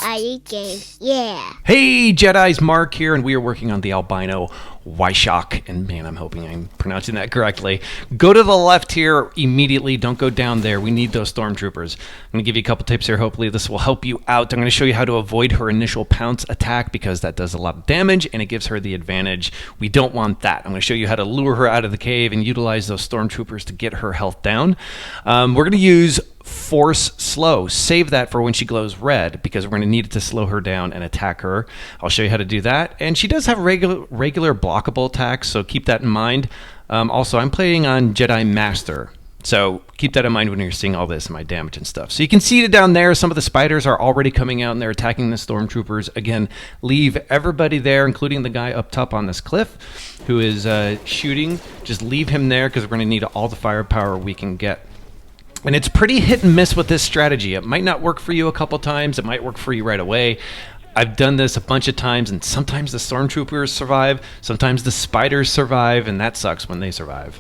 I.Eat.Games, yeah. Hey Jedi's, Mark here, and we are working on the Albino Wyyyschokk, and man, I'm hoping I'm pronouncing that correctly. Go to the left here immediately, don't go down there. We need those Stormtroopers. I'm going to give you a couple tips here. Hopefully this will help you out. I'm going to show you how to avoid her initial pounce attack because that does a lot of damage and it gives her the advantage. We don't want that. I'm going to show you how to lure her out of the cave and utilize those Stormtroopers to get her health down. We're going to use Force Slow. Save that for when she glows red because we're going to need it to slow her down and attack her. I'll show you how to do that. And she does have regular blockable attacks, so keep that in mind. Also, I'm playing on Jedi Master, so keep that in mind when you're seeing all this, my damage and stuff. So you can see it down there. Some of the spiders are already coming out and they're attacking the Stormtroopers. Again, leave everybody there, including the guy up top on this cliff who is shooting. Just leave him there because we're going to need all the firepower we can get. And it's pretty hit and miss with this strategy. It might not work for you a couple times. It might work for you right away. I've done this a bunch of times, and sometimes the Stormtroopers survive, sometimes the spiders survive, and that sucks when they survive.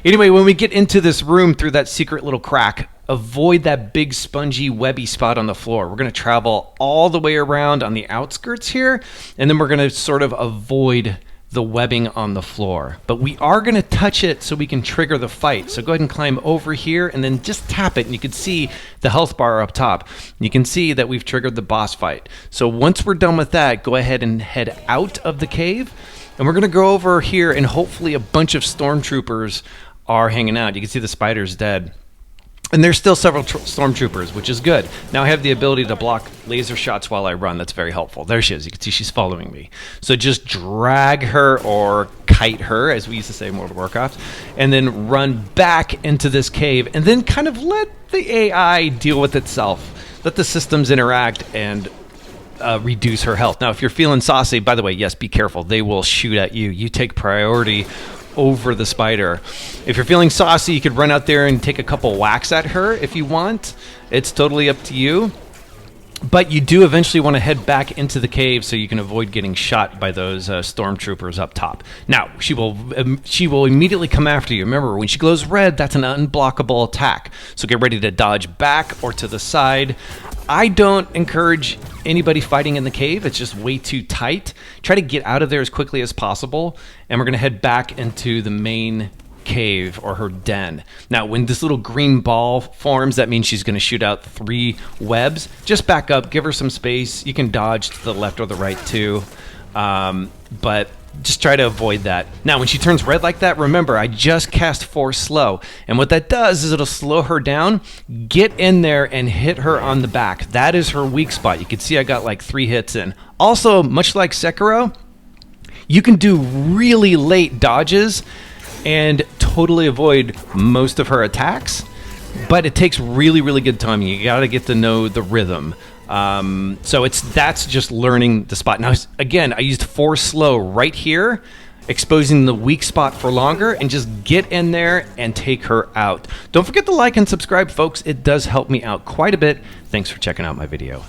Anyway, when we get into this room through that secret little crack, avoid that big spongy webby spot on the floor. We're going to travel all the way around on the outskirts here, and then we're going to sort of avoid the webbing on the floor. But we are going to touch it so we can trigger the fight. So go ahead and climb over here and then just tap it, and you can see the health bar up top. You can see that we've triggered the boss fight. So once we're done with that, go ahead and head out of the cave, and we're going to go over here, and hopefully a bunch of Stormtroopers are hanging out. You can see the spider's dead. And there's still several Stormtroopers, which is good. Now I have the ability to block laser shots while I run. That's very helpful. There she is. You can see she's following me. So just drag her or kite her, as we used to say in World of Warcraft, and then run back into this cave, and then kind of let the AI deal with itself. Let the systems interact and reduce her health. Now, if you're feeling saucy, by the way, yes, be careful. They will shoot at you. You take priority over the spider. If you're feeling saucy, you could run out there and take a couple whacks at her if you want. It's totally up to you. But you do eventually want to head back into the cave so you can avoid getting shot by those Stormtroopers up top. Now, she will immediately come after you. Remember, when she glows red, that's an unblockable attack. So get ready to dodge back or to the side. I don't encourage anybody fighting in the cave. It's just way too tight. Try to get out of there as quickly as possible. And we're going to head back into the main cave or her den. Now, when this little green ball forms, that means she's going to shoot out 3 webs. Just back up, give her some space. You can dodge to the left or the right too, but just try to avoid that. Now, when she turns red like that, remember, I just cast Force Slow, and what that does is it'll slow her down. Get in there and hit her on the back. That is her weak spot. You can see I got like 3 hits in. Also, much like Sekiro, you can do really late dodges and totally avoid most of her attacks, but it takes really good timing. You got to get to know the rhythm. So that's just learning the spot. Now, again, I used Force Slow right here, exposing the weak spot for longer, and just get in there and take her out. Don't forget to like and subscribe, folks. It does help me out quite a bit. Thanks for checking out my video.